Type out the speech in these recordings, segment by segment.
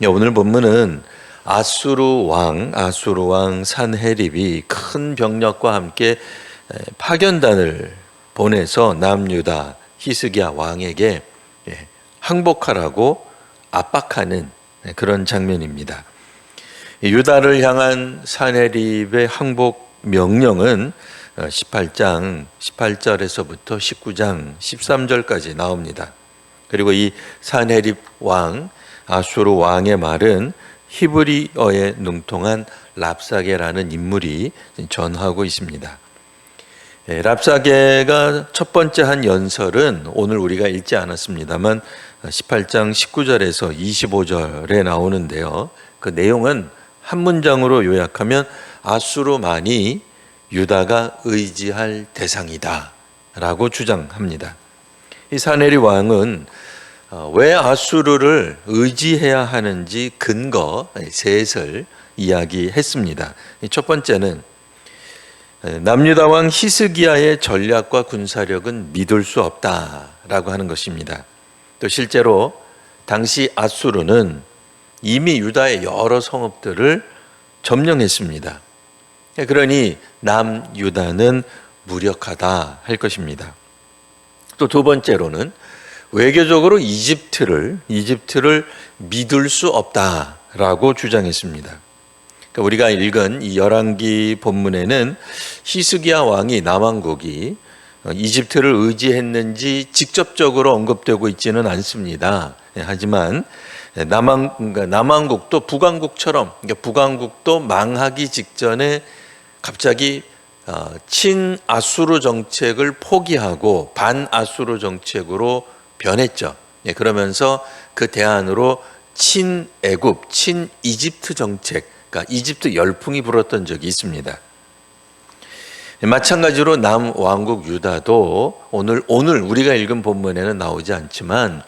오늘 본문은 아수르 왕 산헤립이 큰 병력과 함께 파견단을 보내서 남유다 히스기야 왕에게 항복하라고 압박하는 그런 장면입니다. 유다를 향한 산헤립의 항복 명령은 18장 18절에서부터 19장 13절까지 나옵니다. 그리고 이 산헤립 왕, 아수르 왕의 말은 히브리어에 능통한 랍사게라는 인물이 전하고 있습니다. 랍사게가 첫 번째 한 연설은 오늘 우리가 읽지 않았습니다만 18장 19절에서 25절에 나오는데요. 그 내용은 한 문장으로 요약하면 아수르만이 유다가 의지할 대상이다 라고 주장합니다. 이 산헤립 왕은 왜 아수르를 의지해야 하는지 근거 셋을 이야기했습니다. 첫 번째는 남유다 왕 히스기야의 전략과 군사력은 믿을 수 없다라고 하는 것입니다. 또 실제로 당시 아수르는 이미 유다의 여러 성읍들을 점령했습니다. 그러니 남유다는 무력하다 할 것입니다. 또 두 번째로는 외교적으로 이집트를 믿을 수 없다라고 주장했습니다. 그러니까 우리가 읽은 이 열왕기 본문에는 히스기야 왕이 남왕국이 이집트를 의지했는지 직접적으로 언급되고 있지는 않습니다. 하지만 남왕국도 북왕국처럼, 그러니까 북왕국도 망하기 직전에 갑자기 친아수르 정책을 포기하고 반아수르 정책으로 변했죠. 그러면서 그 대안으로 친애굽, 친이집트 정책, 그러니까 이집트 열풍이 불었던 적이 있습니다. 마찬가지로 남왕국 유다도 오늘 우리가 읽은 본문에는 나오지 않지만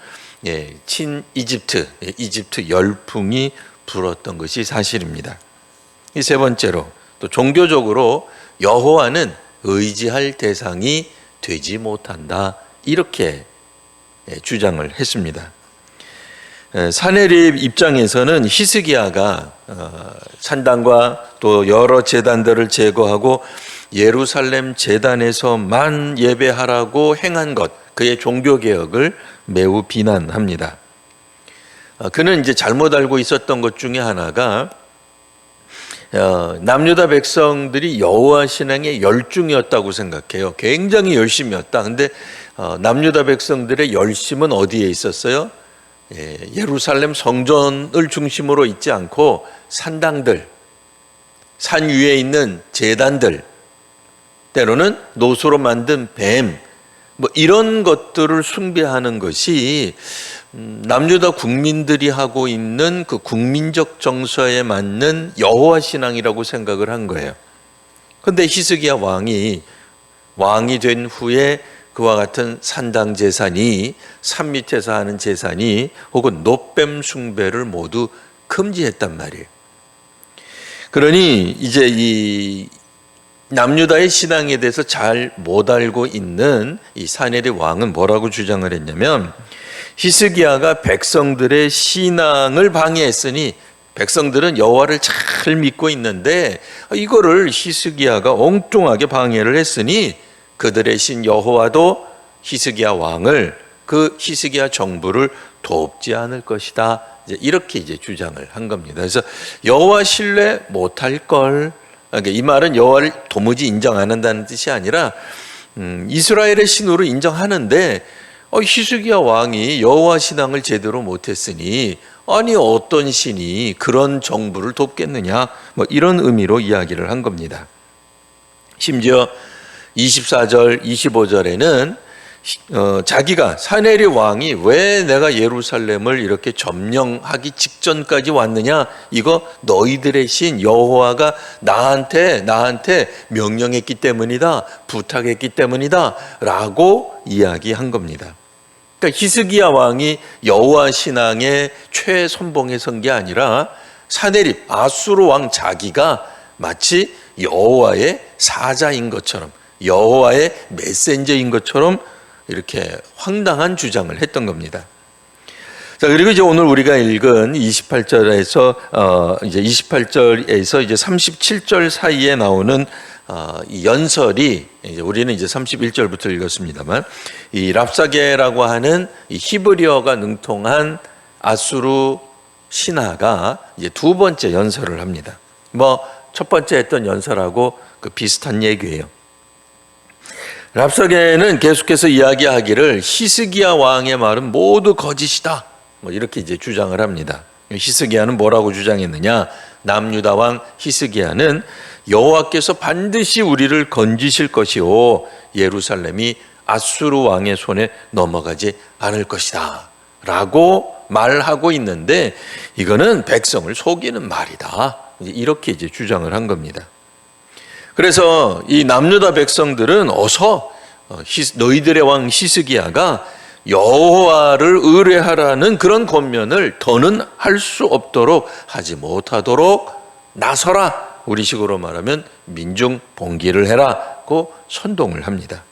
친이집트, 이집트 열풍이 불었던 것이 사실입니다. 이 세 번째로 또 종교적으로 여호와는 의지할 대상이 되지 못한다 이렇게 주장을 했습니다. 산헤립 입장에서는 히스기야가 산당과 또 여러 제단들을 제거하고 예루살렘 제단에서만 예배하라고 행한 것, 그의 종교개혁을 매우 비난합니다. 그는 이제 잘못 알고 있었던 것 중에 하나가 남유다 백성들이 여호와 신앙의 열중이었다고 생각해요. 굉장히 열심이었다. 근데 남유다 백성들의 열심은 어디에 있었어요? 예루살렘 성전을 중심으로 있지 않고 산당들, 산 위에 있는 제단들, 때로는 노소로 만든 뱀, 이런 것들을 숭배하는 것이 남유다 국민들이 하고 있는 그 국민적 정서에 맞는 여호와 신앙이라고 생각을 한 거예요. 그런데 히스기야 왕이 된 후에 그와 같은 산당 제사니, 산 밑에서 하는 제사니, 혹은 노뱀 숭배를 모두 금지했단 말이에요. 그러니 이제 이 남유다의 신앙에 대해서 잘 못 알고 있는 이 산헤립 왕은 뭐라고 주장을 했냐면, 히스기야가 백성들의 신앙을 방해했으니 백성들은 여호와를 잘 믿고 있는데 이거를 히스기야가 엉뚱하게 방해를 했으니 그들의 신 여호와도 히스기야 왕을, 그 히스기야 정부를 돕지 않을 것이다. 이렇게 이제 주장을 한 겁니다. 그래서 여호와 신뢰 못할 걸, 그러니까 이 말은 여호와를 도무지 인정 안 한다는 뜻이 아니라 이스라엘의 신으로 인정하는데 히스기야 왕이 여호와 신앙을 제대로 못했으니 아니 어떤 신이 그런 정부를 돕겠느냐, 이런 의미로 이야기를 한 겁니다. 심지어 24절, 25절에는 자기가 산헤립 왕이 왜 내가 예루살렘을 이렇게 점령하기 직전까지 왔느냐, 이거 너희들의 신 여호와가 나한테 명령했기 때문이다, 부탁했기 때문이다 라고 이야기한 겁니다. 그러니까 히스기야 왕이 여호와 신앙의 최선봉에 선 게 아니라 산헤립 아수르 왕 자기가 마치 여호와의 사자인 것처럼, 여호와의 메신저인 것처럼 이렇게 황당한 주장을 했던 겁니다. 자, 그리고 이제 오늘 우리가 읽은 28절에서 이제 28절에서 이제 37절 사이에 나오는 이 연설이, 이제 우리는 이제 31절부터 읽었습니다만, 이 랍사게라고 하는 이 히브리어가 능통한 아수르 신하가 이제 두 번째 연설을 합니다. 뭐 첫 번째 했던 연설하고 그 비슷한 얘기예요. 랍사게는 계속해서 이야기하기를 히스기야 왕의 말은 모두 거짓이다, 뭐 이렇게 이제 주장을 합니다. 히스기야는 뭐라고 주장했느냐? 남유다 왕 히스기야는 여호와께서 반드시 우리를 건지실 것이요 예루살렘이 아수르 왕의 손에 넘어가지 않을 것이다 라고 말하고 있는데, 이거는 백성을 속이는 말이다, 이렇게 이제 주장을 한 겁니다. 그래서 이 남유다 백성들은 어서 너희들의 왕 히스기야가 여호와를 의뢰하라는 그런 권면을 더는 할 수 없도록 하지 못하도록 나서라, 우리식으로 말하면 민중 봉기를 해라고 선동을 합니다.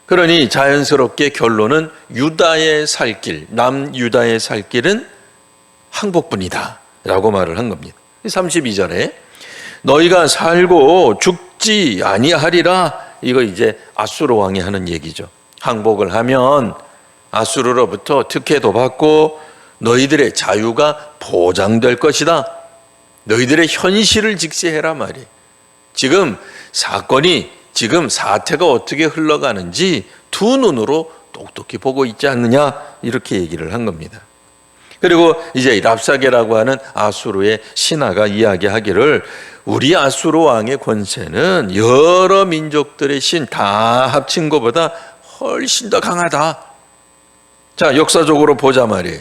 그러니 자연스럽게 결론은 유다의 살 길, 남유다의 살 길은 항복뿐이다 라고 말을 한 겁니다. 32절에 너희가 살고 죽지 아니하리라, 이거 이제 아수르 왕이 하는 얘기죠. 항복을 하면 아수르로부터 특혜도 받고 너희들의 자유가 보장될 것이다. 너희들의 현실을 직시해라 말이에요. 지금 사태가 어떻게 흘러가는지 두 눈으로 똑똑히 보고 있지 않느냐, 이렇게 얘기를 한 겁니다. 그리고 이제 랍사게라고 하는 아수르의 신하가 이야기하기를 우리 아수르 왕의 권세는 여러 민족들의 신 다 합친 것보다 훨씬 더 강하다. 자, 역사적으로 보자 말이에요.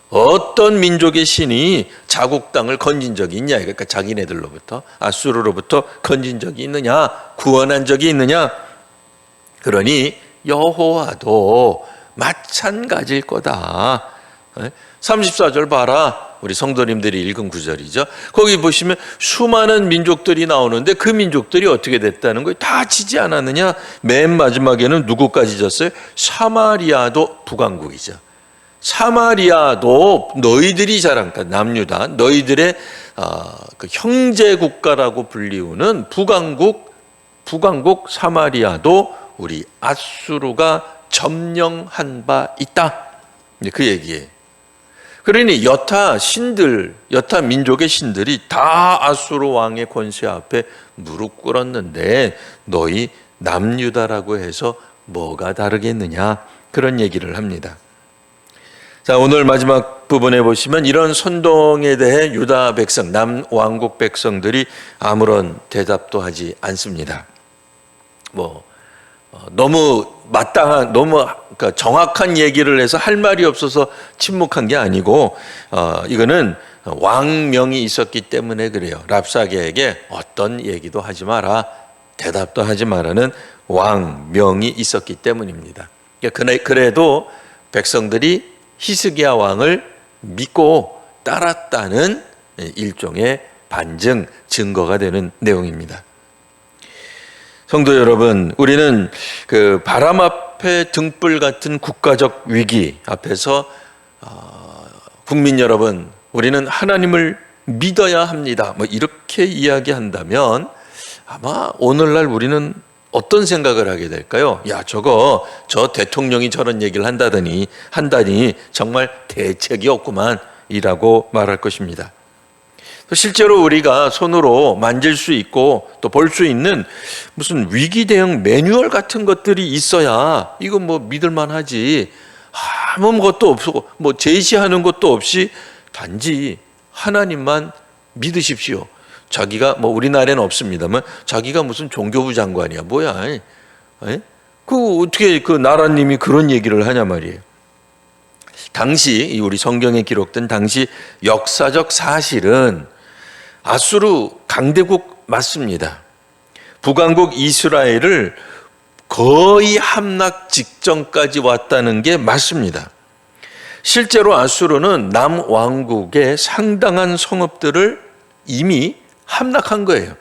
어떤 민족의 신이 자국 땅을 건진 적이 있냐? 그러니까 자기네들로부터, 아수르로부터 건진 적이 있느냐? 구원한 적이 있느냐? 그러니 여호와도 마찬가지일 거다. 34절 봐라. 우리 성도님들이 읽은 구절이죠. 거기 보시면 수많은 민족들이 나오는데 그 민족들이 어떻게 됐다는 거예요? 다 지지 않았느냐? 맨 마지막에는 누구까지 졌어요? 사마리아도 북왕국이죠. 사마리아도 너희들이 자랑, 그러니까 남유다, 너희들의 그 형제 국가라고 불리우는 북왕국 사마리아도 우리 아수르가 점령한 바 있다. 그 얘기예요. 그러니 여타 민족의 신들이 다 아수르 왕의 권세 앞에 무릎 꿇었는데 너희 남유다라고 해서 뭐가 다르겠느냐, 그런 얘기를 합니다. 자, 오늘 마지막 부분에 보시면 이런 선동에 대해 유다 백성, 남왕국 백성들이 아무런 대답도 하지 않습니다. 너무 그러니까 정확한 얘기를 해서 할 말이 없어서 침묵한 게 아니고, 이거는 왕명이 있었기 때문에 그래요. 랍사게에게 어떤 얘기도 하지 마라, 대답도 하지 마라는 왕명이 있었기 때문입니다. 그래도 백성들이 히스기야 왕을 믿고 따랐다는 일종의 반증, 증거가 되는 내용입니다. 성도 여러분, 우리는 그 바람 앞에 등불 같은 국가적 위기 앞에서 국민 여러분, 우리는 하나님을 믿어야 합니다, 이렇게 이야기한다면 아마 오늘날 우리는 어떤 생각을 하게 될까요? 야, 저 대통령이 저런 얘기를 한다니 정말 대책이 없구만 이라고 말할 것입니다. 실제로 우리가 손으로 만질 수 있고 또 볼 수 있는 무슨 위기 대응 매뉴얼 같은 것들이 있어야 이거 믿을만 하지, 아무것도 없고 제시하는 것도 없이 단지 하나님만 믿으십시오. 자기가 우리나라에는 없습니다만 자기가 무슨 종교부 장관이야 뭐야? 어떻게 그 나라님이 그런 얘기를 하냐 말이에요. 당시 우리 성경에 기록된 당시 역사적 사실은 아수르 강대국 맞습니다. 북왕국 이스라엘을 거의 함락 직전까지 왔다는 게 맞습니다. 실제로 아수르는 남왕국의 상당한 성읍들을 이미 함락한 거예요.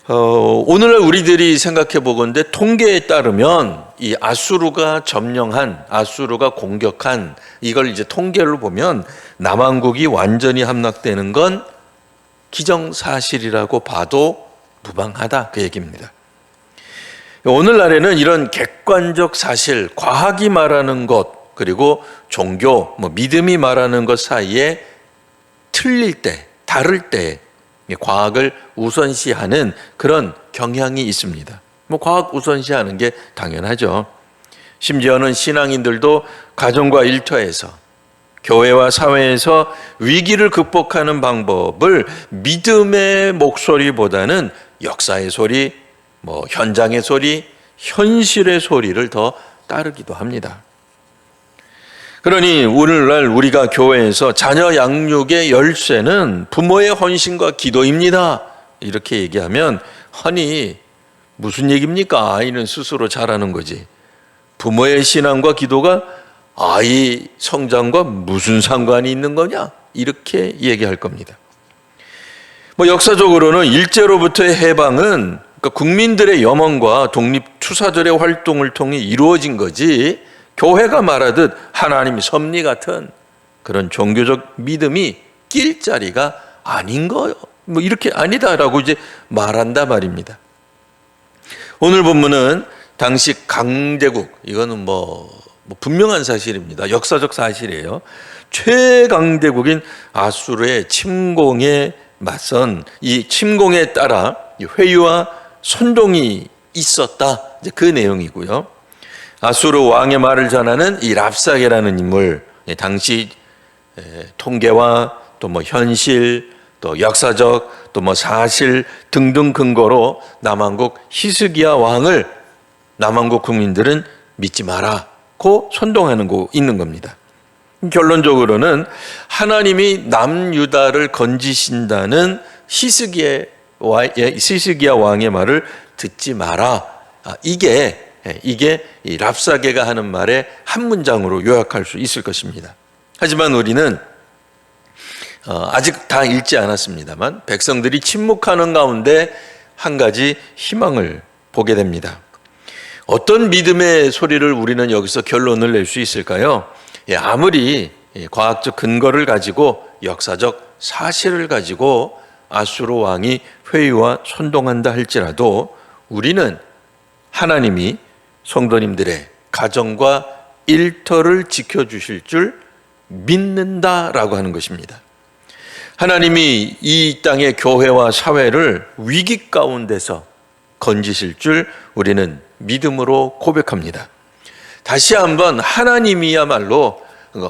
오늘날 우리들이 생각해 보건대 통계에 따르면 이 아수르가 점령한, 아수르가 공격한 이걸 이제 통계를 보면 남한국이 완전히 함락되는 건 기정사실이라고 봐도 무방하다, 그 얘기입니다. 오늘날에는 이런 객관적 사실, 과학이 말하는 것, 그리고 종교, 믿음이 말하는 것 사이에 틀릴 때, 다를 때 과학을 우선시하는 그런 경향이 있습니다. 과학 우선시하는 게 당연하죠. 심지어는 신앙인들도 가정과 일터에서, 교회와 사회에서 위기를 극복하는 방법을 믿음의 목소리보다는 역사의 소리, 현장의 소리, 현실의 소리를 더 따르기도 합니다. 그러니 오늘날 우리가 교회에서 자녀 양육의 열쇠는 부모의 헌신과 기도입니다, 이렇게 얘기하면, 아니 무슨 얘기입니까? 아이는 스스로 잘하는 거지, 부모의 신앙과 기도가 아이 성장과 무슨 상관이 있는 거냐, 이렇게 얘기할 겁니다. 역사적으로는 일제로부터의 해방은 국민들의 염원과 독립투사들의 활동을 통해 이루어진 거지, 교회가 말하듯 하나님 섭리 같은 그런 종교적 믿음이 낄 자리가 아닌 거요, 이렇게 아니다라고 이제 말한다 말입니다. 오늘 본문은 당시 강대국, 이거는 분명한 사실입니다. 역사적 사실이에요. 최강대국인 아수르의 침공에 맞선, 이 침공에 따라 회유와 선동이 있었다, 이제 그 내용이고요. 아수르 왕의 말을 전하는 이 랍사게라는 인물, 당시 통계와 또 현실, 또 역사적, 또 사실 등등 근거로 남한국 히스기야 왕을 남한국 국민들은 믿지 마라고 선동하는 거 있는 겁니다. 결론적으로는 하나님이 남유다를 건지신다는 히스기야 왕의 말을 듣지 마라, 이게 이 랍사게가 하는 말의 한 문장으로 요약할 수 있을 것입니다. 하지만 우리는 아직 다 읽지 않았습니다만 백성들이 침묵하는 가운데 한 가지 희망을 보게 됩니다. 어떤 믿음의 소리를 우리는 여기서 결론을 낼 수 있을까요? 아무리 과학적 근거를 가지고, 역사적 사실을 가지고 아수르 왕이 회유와 선동한다 할지라도 우리는 하나님이 성도님들의 가정과 일터를 지켜주실 줄 믿는다라고 하는 것입니다. 하나님이 이 땅의 교회와 사회를 위기 가운데서 건지실 줄 우리는 믿음으로 고백합니다. 다시 한번 하나님이야말로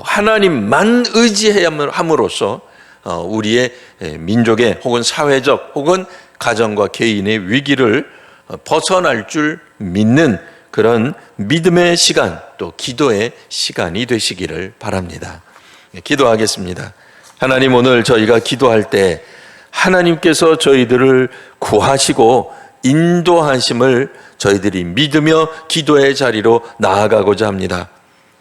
하나님만 의지함으로써 우리의 민족의 혹은 사회적 혹은 가정과 개인의 위기를 벗어날 줄 믿는 그런 믿음의 시간, 또 기도의 시간이 되시기를 바랍니다. 기도하겠습니다. 하나님, 오늘 저희가 기도할 때 하나님께서 저희들을 구하시고 인도하심을 저희들이 믿으며 기도의 자리로 나아가고자 합니다.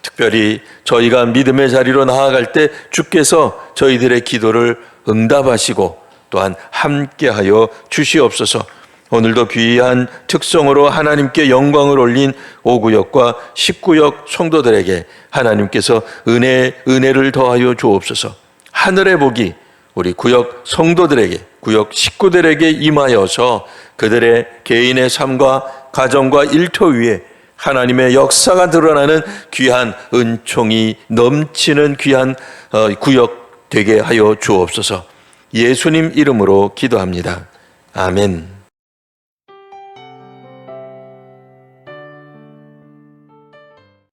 특별히 저희가 믿음의 자리로 나아갈 때 주께서 저희들의 기도를 응답하시고 또한 함께하여 주시옵소서. 오늘도 귀한 특성으로 하나님께 영광을 올린 5구역과 10구역 성도들에게 하나님께서 은혜를 더하여 주옵소서. 하늘의 복이 우리 구역 성도들에게, 구역 식구들에게 임하여서 그들의 개인의 삶과 가정과 일터 위에 하나님의 역사가 드러나는 귀한 은총이 넘치는 귀한 구역 되게 하여 주옵소서. 예수님 이름으로 기도합니다. 아멘.